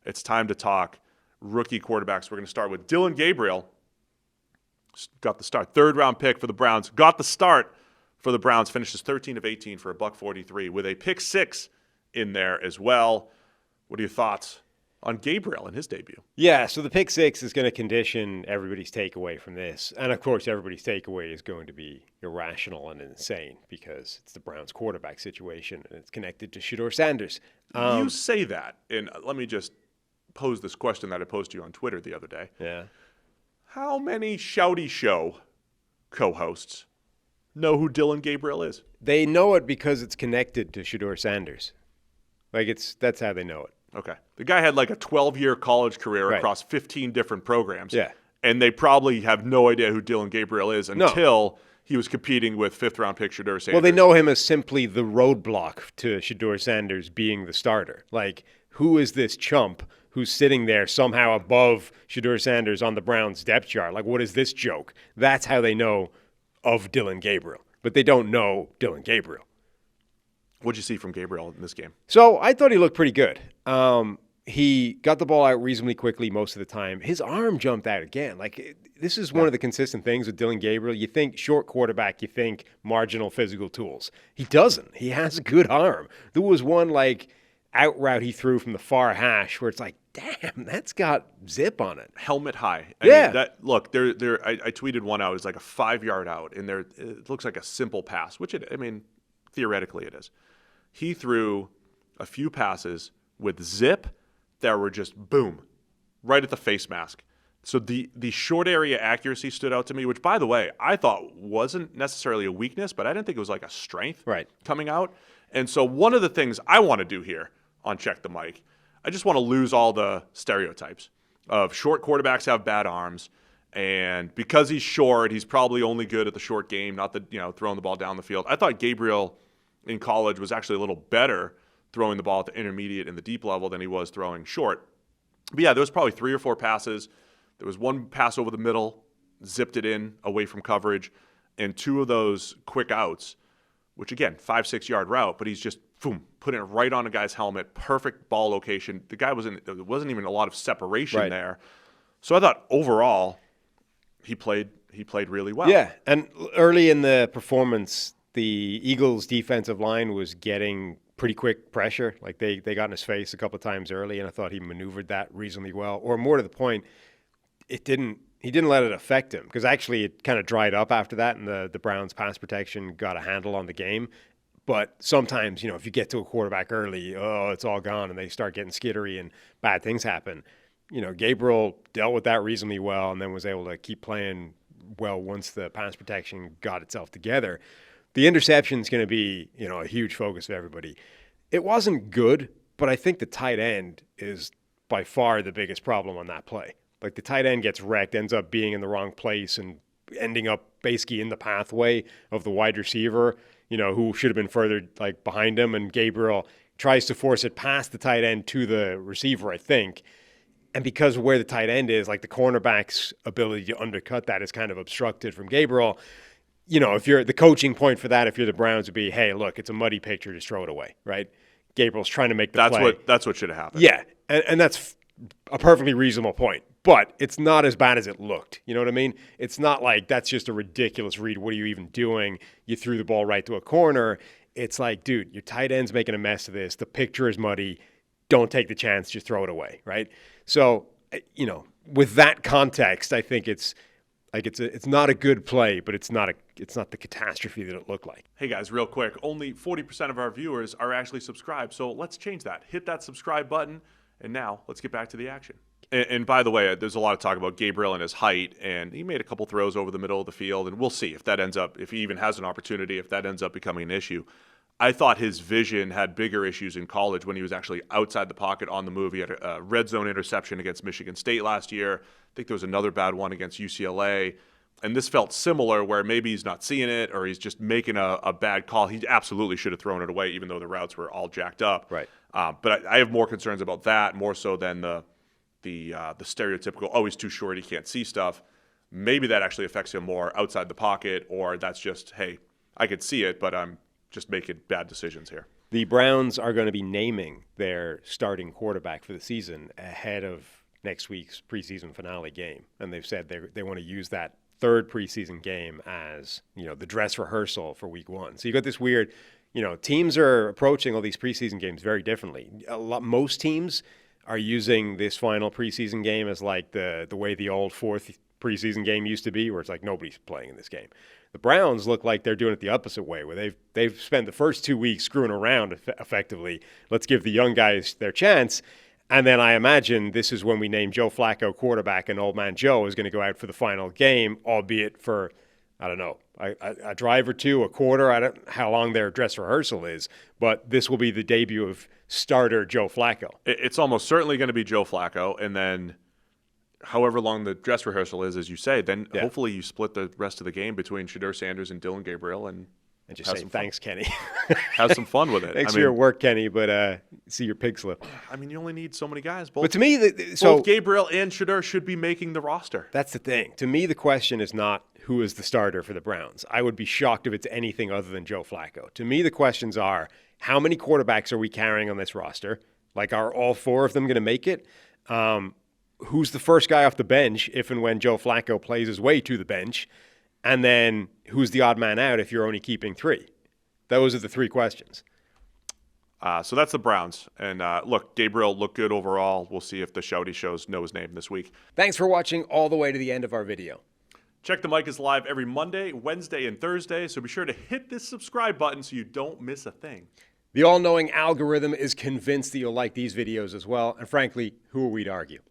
It's time to talk rookie quarterbacks. We're going to start with Dillon Gabriel. Got the start. 3rd-round pick for the Browns. Got the start for the Browns. Finishes 13 of 18 for a $143 with a pick 6 in there as well. What are your thoughts on Gabriel in his debut? Yeah, so the pick 6 is going to condition everybody's takeaway from this. And, of course, everybody's takeaway is going to be irrational and insane because it's the Browns quarterback situation and it's connected to Shedeur Sanders. You say that, and let me just pose this question that I posed to you on Twitter the other day. Yeah. How many Shouty Show co-hosts know who Dillon Gabriel is? They know it because it's connected to Shedeur Sanders. That's how they know it. Okay. The guy had like a 12-year college career across 15 different programs. Yeah. And they probably have no idea who Dillon Gabriel is until he was competing with 5th-round pick Shedeur Sanders. Well, they know him as simply the roadblock to Shedeur Sanders being the starter. Like, who is this chump who's sitting there somehow above Shedeur Sanders on the Browns depth chart? Like, what is this joke? That's how they know of Dillon Gabriel. But they don't know Dillon Gabriel. What'd you see from Gabriel in this game? So I thought he looked pretty good. He got the ball out reasonably quickly most of the time. His arm jumped out again. This is one of the consistent things with Dillon Gabriel. You think short quarterback, you think marginal physical tools. He doesn't. He has a good arm. There was one out route he threw from the far hash where it's like, damn, that's got zip on it. Helmet high. I mean, I tweeted one out. It was like a 5-yard out, and it looks like a simple pass, which theoretically it is. He threw a few passes with zip that were just boom, right at the face mask. So the short area accuracy stood out to me, which, by the way, I thought wasn't necessarily a weakness, but I didn't think it was like a strength coming out. And so one of the things I want to do here on Check the Mic, I just want to lose all the stereotypes of short quarterbacks have bad arms, and because he's short, he's probably only good at the short game, not throwing the ball down the field. I thought Gabriel in college was actually a little better throwing the ball at the intermediate and the deep level than he was throwing short. But yeah, there was probably 3 or 4 passes. There was one pass over the middle, zipped it in away from coverage, and 2 of those quick outs, which again, 5-6 yard route, but he's just putting it right on a guy's helmet, perfect ball location. The guy there wasn't even a lot of separation there. So I thought overall he played really well. Yeah, and early in the performance, the Eagles' defensive line was getting pretty quick pressure. Like they got in his face a couple of times early, and I thought he maneuvered that reasonably well. Or more to the point, he didn't let it affect him because actually it kind of dried up after that, and the Browns' pass protection got a handle on the game. But sometimes, if you get to a quarterback early, it's all gone, and they start getting skittery and bad things happen. Gabriel dealt with that reasonably well and then was able to keep playing well once the pass protection got itself together. The interception is going to be, a huge focus of everybody. It wasn't good, but I think the tight end is by far the biggest problem on that play. Like the tight end gets wrecked, ends up being in the wrong place and ending up basically in the pathway of the wide receiver, who should have been further behind him. And Gabriel tries to force it past the tight end to the receiver, I think. And because of where the tight end is, the cornerback's ability to undercut that is kind of obstructed from Gabriel. If you're the coaching point for that, if you're the Browns, would be, hey, look, it's a muddy picture, just throw it away, right? Gabriel's trying to make the play. That's what should have happened. Yeah, and that's a perfectly reasonable point. But it's not as bad as it looked. You know what I mean? It's not like that's just a ridiculous read. What are you even doing? You threw the ball right to a corner. It's like, dude, your tight end's making a mess of this. The picture is muddy. Don't take the chance. Just throw it away, right? So, with that context, I think it's not a good play, but it's not the catastrophe that it looked like. Hey guys, real quick, only 40% of our viewers are actually subscribed, so let's change that. Hit that subscribe button, and now let's get back to the action. And by the way, there's a lot of talk about Gabriel and his height, and he made a couple throws over the middle of the field, and we'll see if he even has an opportunity, if that ends up becoming an issue. I thought his vision had bigger issues in college when he was actually outside the pocket on the move. He had a red zone interception against Michigan State last year. I think there was another bad one against UCLA. And this felt similar where maybe he's not seeing it or he's just making a bad call. He absolutely should have thrown it away even though the routes were all jacked up. Right. But I have more concerns about that, more so than the stereotypical, he's too short, he can't see stuff. Maybe that actually affects him more outside the pocket, or that's just, hey, I could see it, but I'm just making bad decisions here. The Browns are going to be naming their starting quarterback for the season ahead of next week's preseason finale game. And they've said they want to use that third preseason game as, the dress rehearsal for week one. So you got this weird, teams are approaching all these preseason games very differently. Most teams are using this final preseason game as like the way the old fourth preseason game used to be, where it's like nobody's playing in this game. The Browns look like they're doing it the opposite way, where they've spent the first 2 weeks screwing around effectively. Let's give the young guys their chance. And then I imagine this is when we name Joe Flacco quarterback, and old man Joe is going to go out for the final game, albeit for, I don't know, a drive or two, a quarter. I don't know how long their dress rehearsal is, but this will be the debut of starter Joe Flacco. It's almost certainly going to be Joe Flacco, and then however long the dress rehearsal is, as you say, then hopefully you split the rest of the game between Shedeur Sanders and Dillon Gabriel and just say, thanks, Kenny. Have some fun with it. Thanks for your work, Kenny, but see your pig slip. I mean, you only need so many guys. But to me, both Gabriel and Shedeur should be making the roster. That's the thing. To me, the question is not who is the starter for the Browns. I would be shocked if it's anything other than Joe Flacco. To me, the questions are, how many quarterbacks are we carrying on this roster? Like, are all four of them going to make it? Who's the first guy off the bench if and when Joe Flacco plays his way to the bench? And then who's the odd man out if you're only keeping three? Those are the three questions. So that's the Browns. And look, Gabriel looked good overall. We'll see if the Shouty shows know his name this week. Thanks for watching all the way to the end of our video. Check the Mic is live every Monday, Wednesday, and Thursday. So be sure to hit this subscribe button so you don't miss a thing. The all-knowing algorithm is convinced that you'll like these videos as well. And frankly, who are we to argue?